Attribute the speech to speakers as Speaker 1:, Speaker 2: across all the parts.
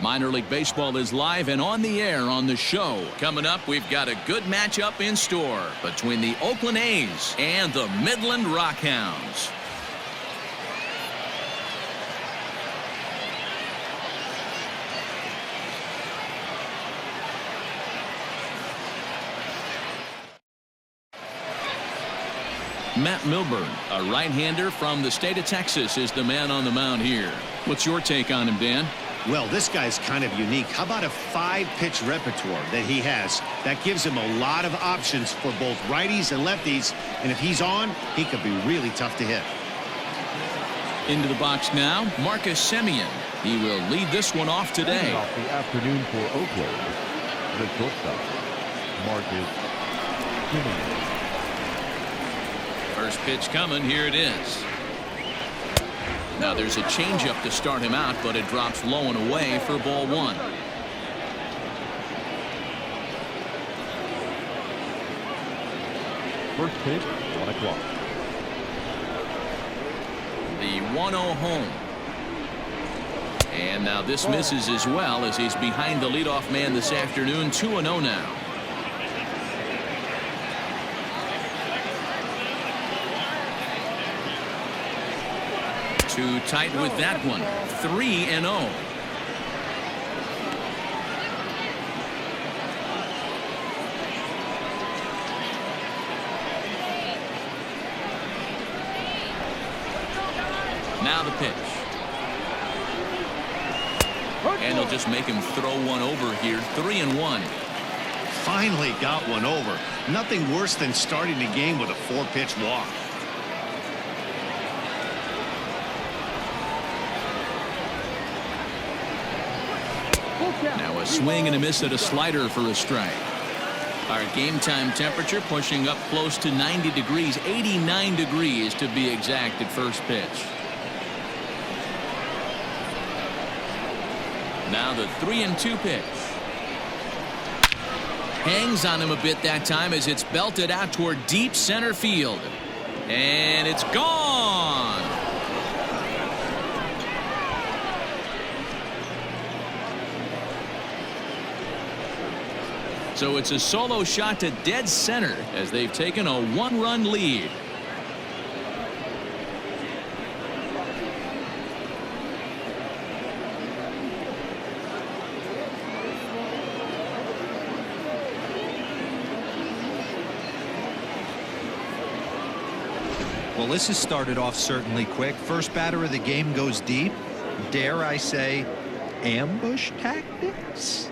Speaker 1: Minor League Baseball is live and on the air on the show. Coming up, we've got a good matchup in store between the Oakland A's and the Midland RockHounds. Matt Milburn, a right-hander from the state of Texas, is the man on the mound here. What's your take on him, Dan?
Speaker 2: Well, this guy's kind of unique. How about a 5-pitch repertoire that he has? That gives him a lot of options for both righties and lefties. And if he's on, he could be really tough to hit.
Speaker 1: Into the box now, Marcus Semien. He will lead this one off today.
Speaker 3: Off the afternoon for Oakland, the shortstop, Marcus Semien.
Speaker 1: First pitch coming. Here it is. Now there's a changeup to start him out, but it drops low and away for ball one.
Speaker 3: First pitch, 1 o'clock.
Speaker 1: The 1-0 home. And now this misses as well as he's behind the leadoff man this afternoon. 2-0 now. Too tight with that one. 3-0. Now the pitch. And he'll just make him throw one over here. 3-1.
Speaker 2: Finally got one over. Nothing worse than starting the game with a 4-pitch walk.
Speaker 1: Now a swing and a miss at a slider for a strike. Our game time temperature pushing up close to 90 degrees, 89 degrees to be exact at first pitch. Now the 3-2 pitch. Hangs on him a bit that time as it's belted out toward deep center field. And it's gone. So it's a solo shot to dead center as they've taken a 1-run lead.
Speaker 4: Well, this has started off certainly quick. First batter of the game goes deep. Dare I say, ambush tactics?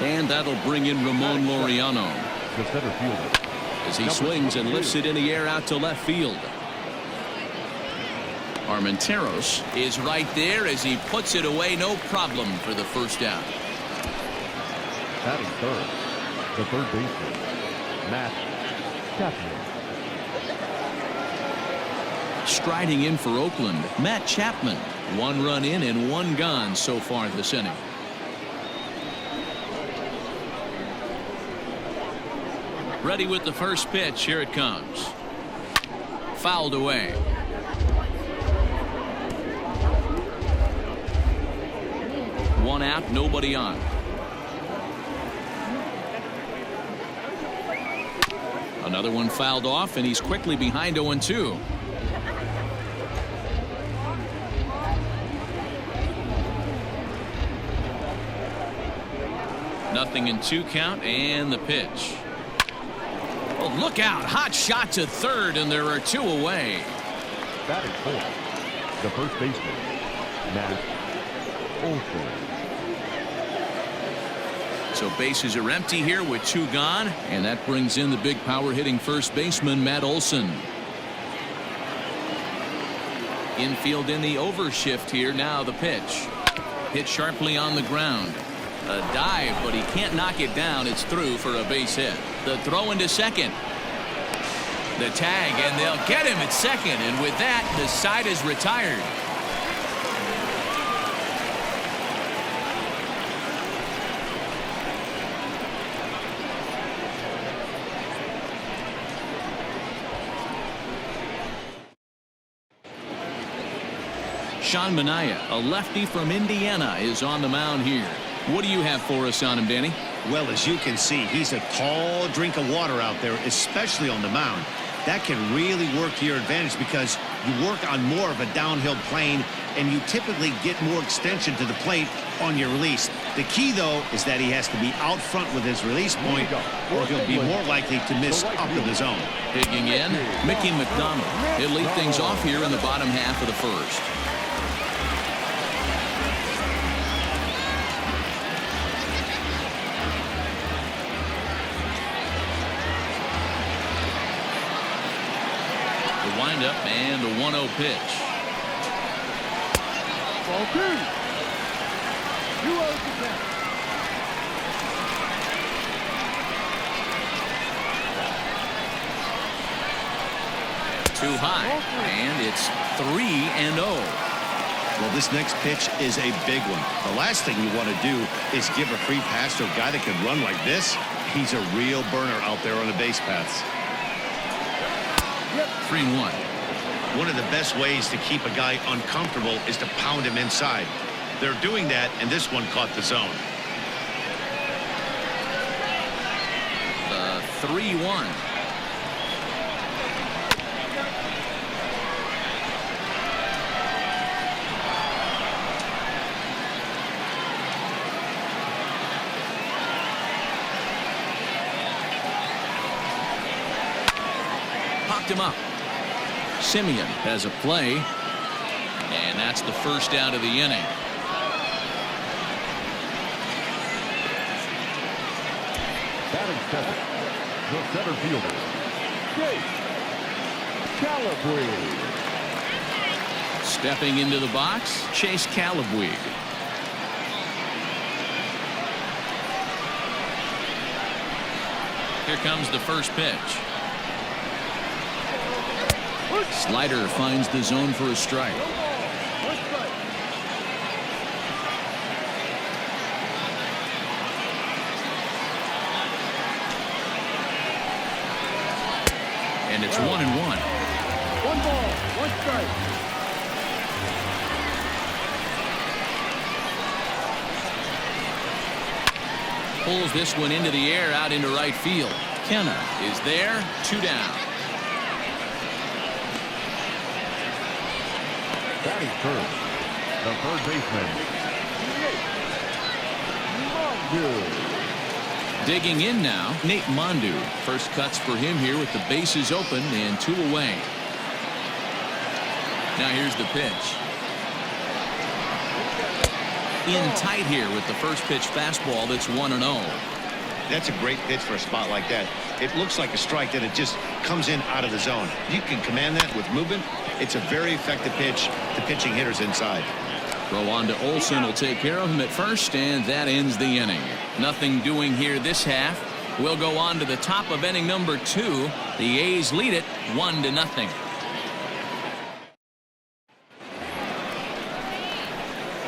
Speaker 1: And that'll bring in Ramon Laureano
Speaker 3: The center fielder,
Speaker 1: as he swings and lifts it in the air out to left field. Armenteros is right there as he puts it away. No problem for the first out.
Speaker 3: batting third, the third baseman, Matt Chapman.
Speaker 1: Striding in for Oakland, Matt Chapman. 1 run in and 1 gone so far this inning. Ready with the first pitch. Here it comes. Fouled away. One out, nobody on. Another one fouled off, and he's quickly behind 0-2. Nothing in 2 count, and the pitch. Oh, look out. Hot shot to third, and there are 2 away.
Speaker 3: Batting fourth, the first baseman, Matt Olson.
Speaker 1: So bases are empty here with 2 gone, and that brings in the big power hitting first baseman, Matt Olson. Infield in the overshift here. Now the pitch. Hit sharply on the ground. A dive, but he can't knock it down. It's through for a base hit. The throw into second. The tag, and they'll get him at second. And with that, the side is retired. Sean Manaea, a lefty from Indiana, is on the mound here. What do you have for us on him, Danny?
Speaker 2: Well, as you can see, he's a tall drink of water out there, especially on the mound. That can really work to your advantage because you work on more of a downhill plane and you typically get more extension to the plate on your release. The key, though, is that he has to be out front with his release point or he'll be more likely to miss up in the zone.
Speaker 1: Digging in, Mickey McDonald. He'll lead things off here in the bottom half of the first. The windup and a 1-0 pitch.
Speaker 3: Ball 2. 2-0 to count.
Speaker 1: Too high, and it's 3-0.
Speaker 2: Well, this next pitch is a big one. The last thing you want to do is give a free pass to a guy that can run like this. He's a real burner out there on the base paths.
Speaker 1: 3-1.
Speaker 2: One of the best ways to keep a guy uncomfortable is to pound him inside. They're doing that, and this one caught the zone.
Speaker 1: The 3-1. Popped him up. Simeon has a play, and that's the first out of the inning.
Speaker 3: Batting seventh, the center fielder, Chase Calabwig.
Speaker 1: Stepping into the box, Chase Calabwig. Here comes the first pitch. Slider finds the zone for a strike. And it's 1-1.
Speaker 3: 1 ball, 1 strike.
Speaker 1: Pulls this one into the air out into right field. Kenna is there, 2 down.
Speaker 3: Batting first, the third baseman, Mondu.
Speaker 1: Digging in now, Nate Mondu. First cuts for him here with the bases open and 2 away. Now here's the pitch. In tight here with the first pitch fastball that's 1-0.
Speaker 2: That's a great pitch for a spot like that. It looks like a strike that it just comes in out of the zone. You can command that with movement. It's a very effective pitch to pitching hitters inside.
Speaker 1: Throw on to Olsen will take care of him at first, and that ends the inning. Nothing doing here this half. We'll go on to the top of inning number 2. The A's lead it 1-0.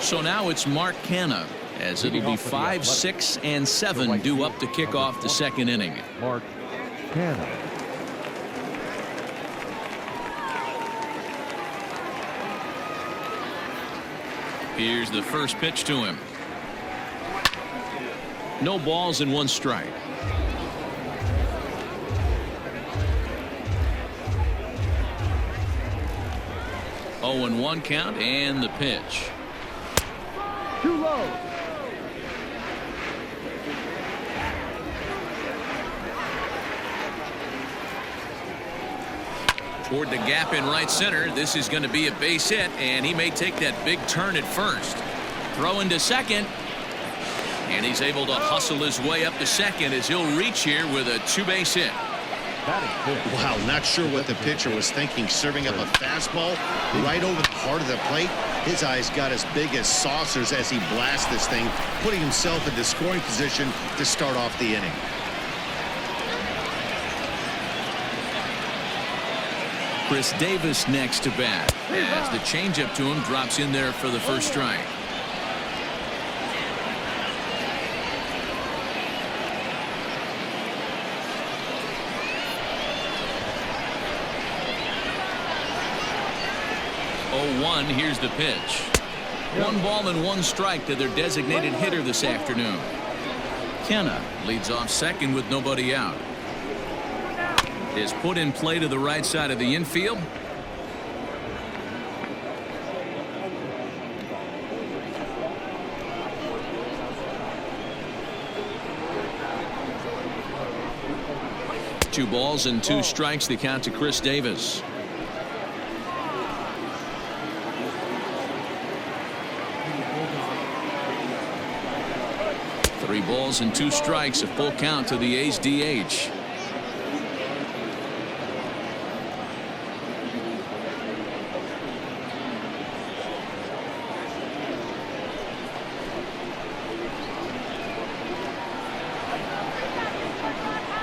Speaker 1: So now it's Mark Canha, as it'll be 5, 6, and 7 due up to kick off the second inning.
Speaker 3: Mark Canha.
Speaker 1: Here's the first pitch to him. No balls and 1 strike. Oh, and 1 count, and the pitch.
Speaker 3: Too low.
Speaker 1: Toward the gap in right center. This is going to be a base hit, and he may take that big turn at first. Throw into second, and he's able to hustle his way up to second as he'll reach here with a 2-base hit.
Speaker 2: Wow, not sure what the pitcher was thinking, serving up a fastball right over the heart of the plate. His eyes got as big as saucers as he blasts this thing, putting himself in the scoring position to start off the inning.
Speaker 1: Chris Davis next to bat, as the changeup to him drops in there for the first strike. 1. Here's the pitch. 1 ball and 1 strike to their designated hitter this afternoon. Kenna leads off second with nobody out. Is put in play to the right side of the infield. Two balls and 2 strikes, the count to Chris Davis. Three balls and 2 strikes, a full count to the A's DH.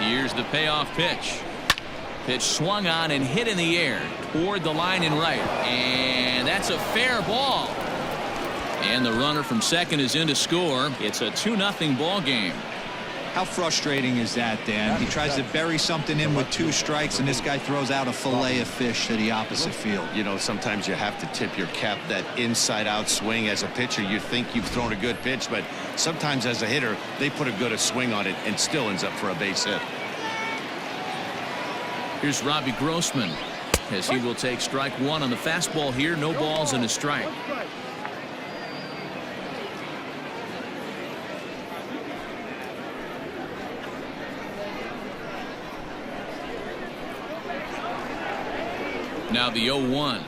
Speaker 1: Here's the payoff pitch. Pitch swung on and hit in the air toward the line and right. And that's a fair ball. And the runner from second is in to score. It's a 2-0 ball game.
Speaker 4: How frustrating is that, Dan? He tries to bury something in with 2 strikes, and this guy throws out a fillet of fish to the opposite field.
Speaker 2: You know, sometimes you have to tip your cap. That inside-out swing as a pitcher, you think you've thrown a good pitch, but sometimes as a hitter, they put a good swing on it and still ends up for a base hit.
Speaker 1: Here's Robbie Grossman, as he will take strike 1 on the fastball here. No balls and a strike. Now the 0-1.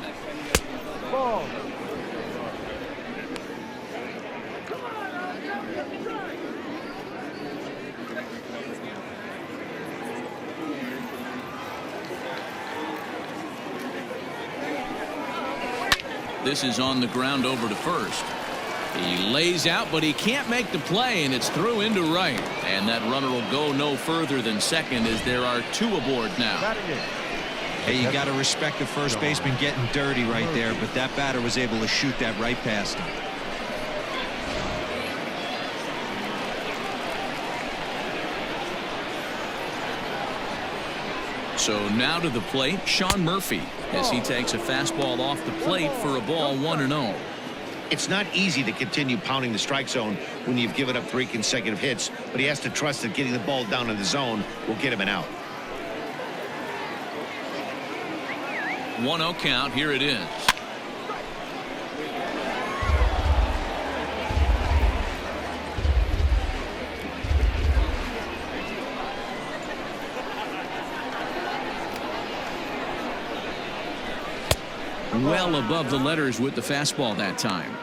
Speaker 1: This is on the ground over to first. He lays out, but he can't make the play, and it's through into right. And that runner will go no further than second, as there are 2 aboard now.
Speaker 4: Hey, you got to respect the first baseman getting dirty right there, but that batter was able to shoot that right past him.
Speaker 1: So now to the plate, Sean Murphy, as he takes a fastball off the plate for a ball 1-0.
Speaker 2: It's not easy to continue pounding the strike zone when you've given up 3 consecutive hits, but he has to trust that getting the ball down in the zone will get him an out.
Speaker 1: 1-0 count. Here it is. Well above the letters with the fastball that time.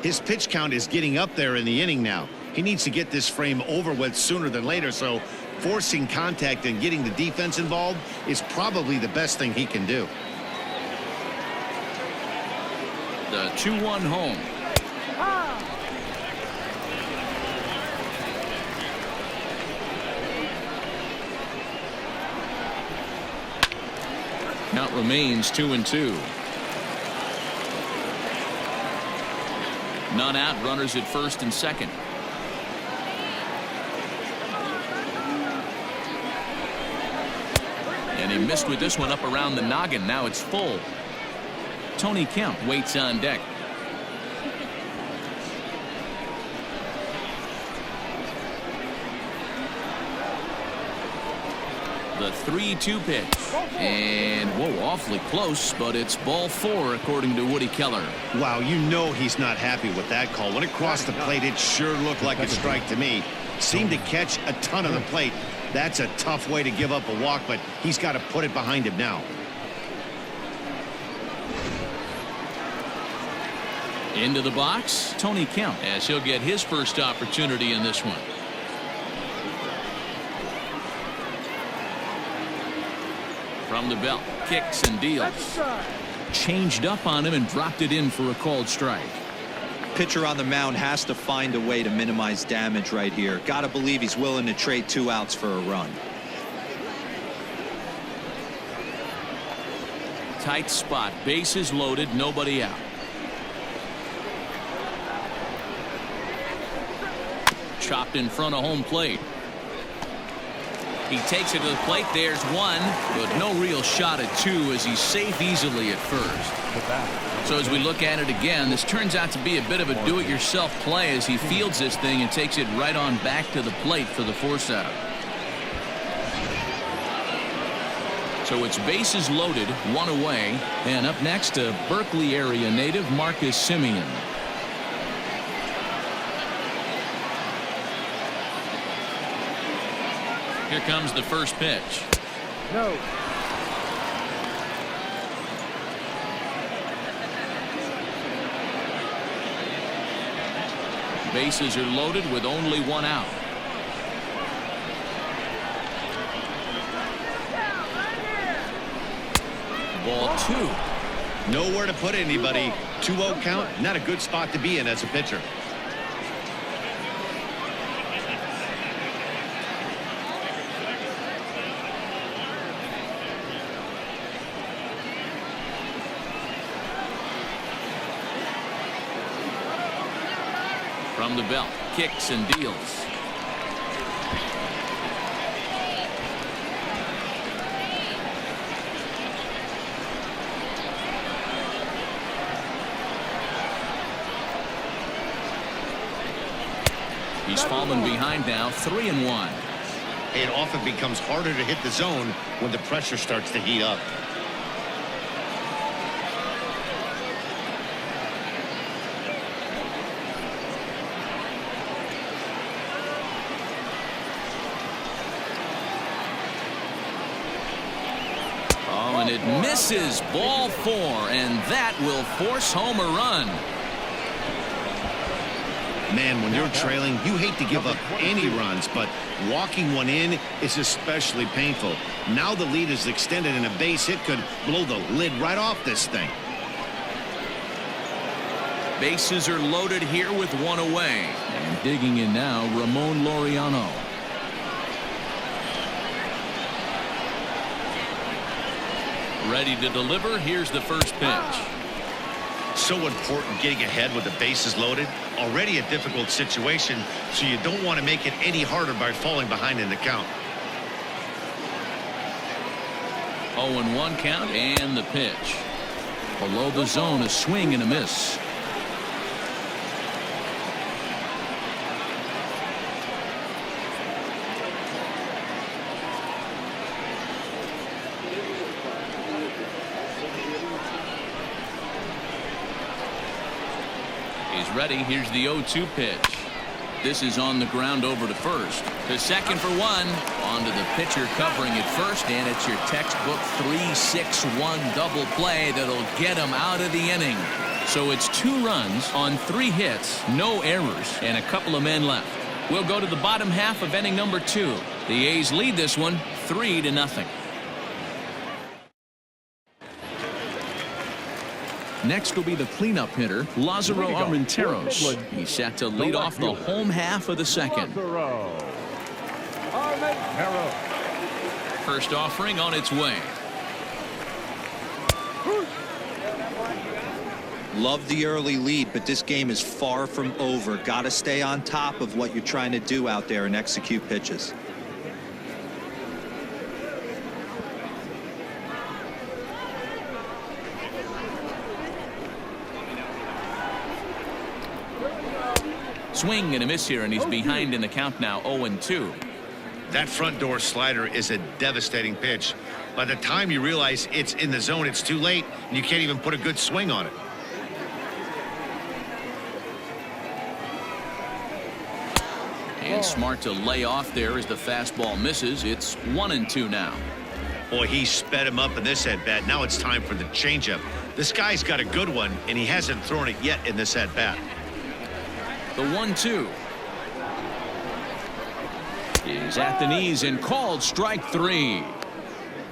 Speaker 2: His pitch count is getting up there in the inning now. He needs to get this frame over with sooner than later, so forcing contact and getting the defense involved is probably the best thing he can do.
Speaker 1: The 2-1 home. Count remains 2-2. None out, runners at first and second. And he missed with this one up around the noggin. Now it's full. Tony Kemp waits on deck. The 3-2 pitch. And, whoa, awfully close, but it's ball 4, according to Woody Keller.
Speaker 2: Wow, you know he's not happy with that call. When it crossed the plate, it sure looked like a strike to me. Seemed to catch a ton of the plate. That's a tough way to give up a walk, but he's got to put it behind him now.
Speaker 1: Into the box, Tony Kemp, as he'll get his first opportunity in this one. From the belt, kicks and deals. Changed up on him and dropped it in for a called strike.
Speaker 4: Pitcher on the mound has to find a way to minimize damage right here. Got to believe he's willing to trade 2 outs for a run.
Speaker 1: Tight spot, bases loaded, nobody out. Chopped in front of home plate. He takes it to the plate. There's one, but no real shot at two as he's safe easily at first. So as we look at it again, this turns out to be a bit of a do-it-yourself play as he fields this thing and takes it right on back to the plate for the force out. So it's bases loaded, one away, and up next a Berkeley area native, Marcus Semien. Here comes the first pitch.
Speaker 3: No.
Speaker 1: Bases are loaded with only one out. Ball two.
Speaker 2: Nowhere to put anybody. 2-0 count, not a good spot to be in as a pitcher.
Speaker 1: From the belt, kicks and deals. He's fallen behind now, 3-1.
Speaker 2: It often becomes harder to hit the zone when the pressure starts to heat up.
Speaker 1: Oh, and it misses. Ball 4, and that will force home a run.
Speaker 2: Man, when you're trailing, you hate to give up any runs, but walking one in is especially painful. Now the lead is extended, and a base hit could blow the lid right off this thing.
Speaker 1: Bases are loaded here with one away. And digging in now, Ramon Laureano. Ready to deliver. Here's the first pitch.
Speaker 2: So important getting ahead with the bases loaded. Already a difficult situation, so you don't want to make it any harder by falling behind in the count.
Speaker 1: 0-1 count and the pitch. Below the zone, a swing and a miss. Ready. Here's the 0-2 pitch. This is on the ground over to first. To second for one. Onto the pitcher covering at first, and it's your textbook 3-6-1 double play that'll get him out of the inning. So it's 2 runs on 3 hits, no errors, and a couple of men left. We'll go to the bottom half of inning number 2. The A's lead this one 3-0. Next will be the cleanup hitter, Lázaro Armenteros. He's set to lead off the home half of the second. First offering on its way.
Speaker 4: Love the early lead, but this game is far from over. Got to stay on top of what you're trying to do out there and execute pitches.
Speaker 1: Swing and a miss here, and he's behind in the count now, 0-2.
Speaker 2: That front door slider is a devastating pitch. By the time you realize it's in the zone, it's too late, and you can't even put a good swing on it.
Speaker 1: And smart to lay off there as the fastball misses. It's 1-2 now.
Speaker 2: Boy, he sped him up in this at-bat. Now it's time for the changeup. This guy's got a good one, and he hasn't thrown it yet in this at-bat.
Speaker 1: The 1-2 is at the knees and called strike 3.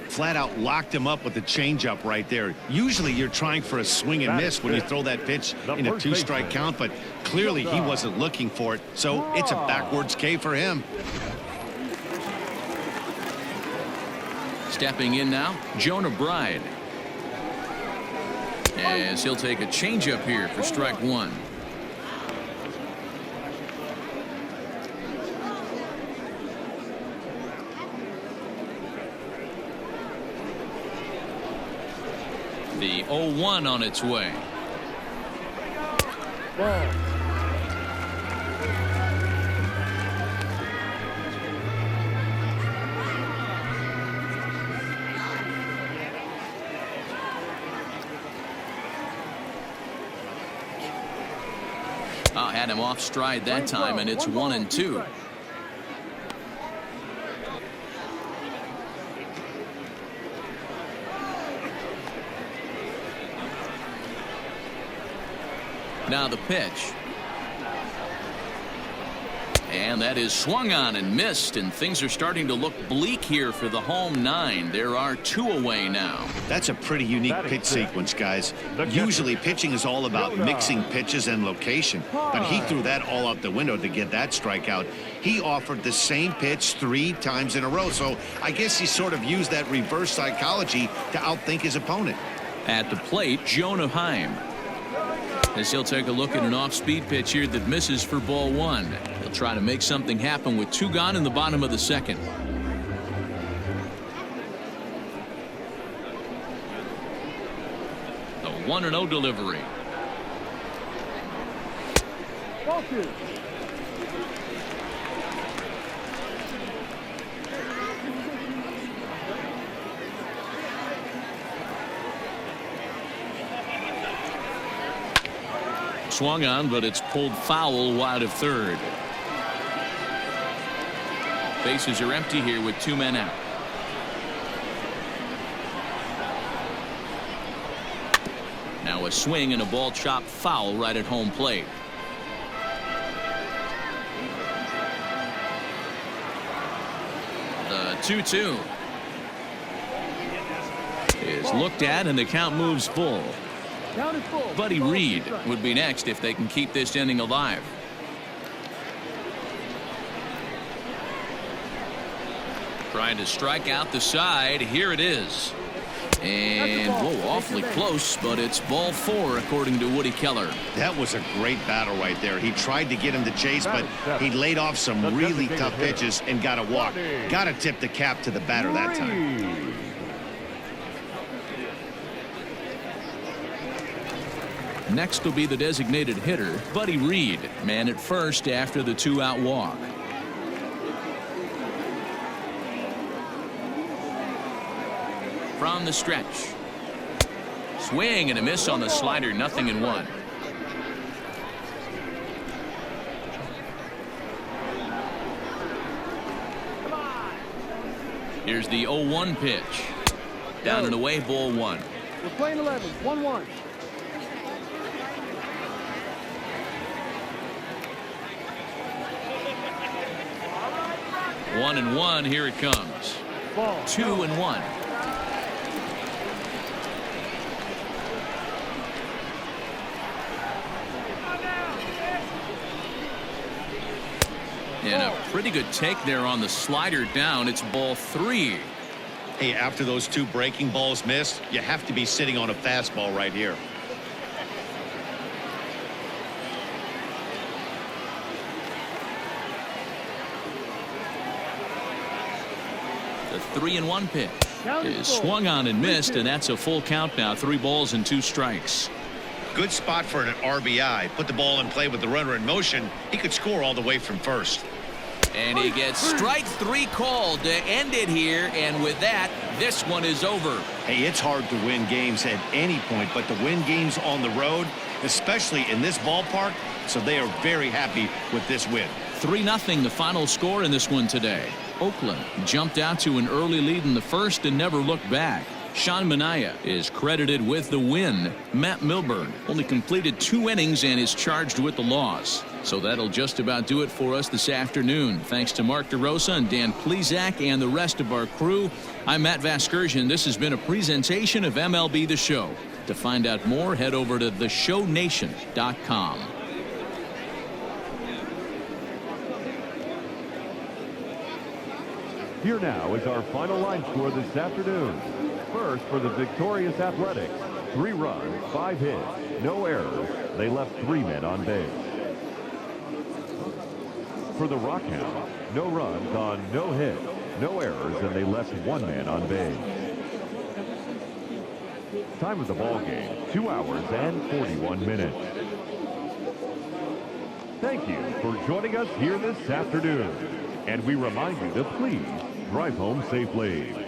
Speaker 2: Flat out locked him up with the changeup right there. Usually you're trying for a swing and miss when you throw that pitch in a 2-strike count, but clearly he wasn't looking for it, so it's a backwards K for him.
Speaker 1: Stepping in now, Jonah Bride. As he'll take a changeup here for strike 1. The 0-1 on its way. Had him off stride that time, and it's 1-2. Now the pitch. And that is swung on and missed, and things are starting to look bleak here for the home 9. There are 2 away now.
Speaker 2: That's a pretty unique pitch sequence, guys. Usually pitching is all about mixing pitches and location, but he threw that all out the window to get that strikeout. He offered the same pitch 3 times in a row, so I guess he sort of used that reverse psychology to outthink his opponent.
Speaker 1: At the plate, Jonah Heim. As he'll take a look at an off-speed pitch here that misses for ball 1. He'll try to make something happen with 2 gone in the bottom of the second. A 1-0 delivery. Swung on, but it's pulled foul wide of third. Bases are empty here with 2 men out. Now a swing and a ball chopped foul right at home plate. The 2-2 is looked at, and the count moves full. Buddy Reed would be next if they can keep this inning alive. Trying to strike out the side. Here it is. And whoa, awfully close, but it's ball 4 according to Woody Keller.
Speaker 2: That was a great battle right there. He tried to get him to chase, but he laid off some really tough pitches and got a walk. Got to tip the cap to the batter that time.
Speaker 1: Next will be the designated hitter, Buddy Reed, man at first after the 2-out walk. From the stretch. Swing and a miss on the slider, 0-1. Here's the 0-1 pitch. Down and away, ball 1.
Speaker 5: We're playing 11, 1-1.
Speaker 1: 1-1, here it comes. 2-1. And a pretty good take there on the slider down. It's ball 3.
Speaker 2: Hey, after those 2 breaking balls missed, you have to be sitting on a fastball right here.
Speaker 1: The 3-1 pitch is swung on and missed, and that's a full count now. 3 balls and 2 strikes.
Speaker 2: Good spot for an RBI. Put the ball in play with the runner in motion. He could score all the way from first.
Speaker 1: And he gets strike 3 called to end it here, and with that, this one is over.
Speaker 2: Hey, it's hard to win games at any point, but to win games on the road, especially in this ballpark, so they are very happy with this win.
Speaker 1: 3-0 the final score in this one today. Oakland jumped out to an early lead in the first and never looked back. Sean Manaea is credited with the win. Matt Milburn only completed 2 innings and is charged with the loss. So that'll just about do it for us this afternoon. Thanks to Mark DeRosa and Dan Plezak and the rest of our crew. I'm Matt Vasgersian. This has been a presentation of MLB The Show. To find out more, head over to theshownation.com.
Speaker 3: Here now is our final line score this afternoon. First, for the victorious Athletics, 3 runs, 5 hits, no errors. They left 3 men on base. For the RockHounds, no runs on no hits, no errors, and they left 1 man on base. Time of the ball game, 2 hours and 41 minutes. Thank you for joining us here this afternoon. And we remind you to please drive home safely.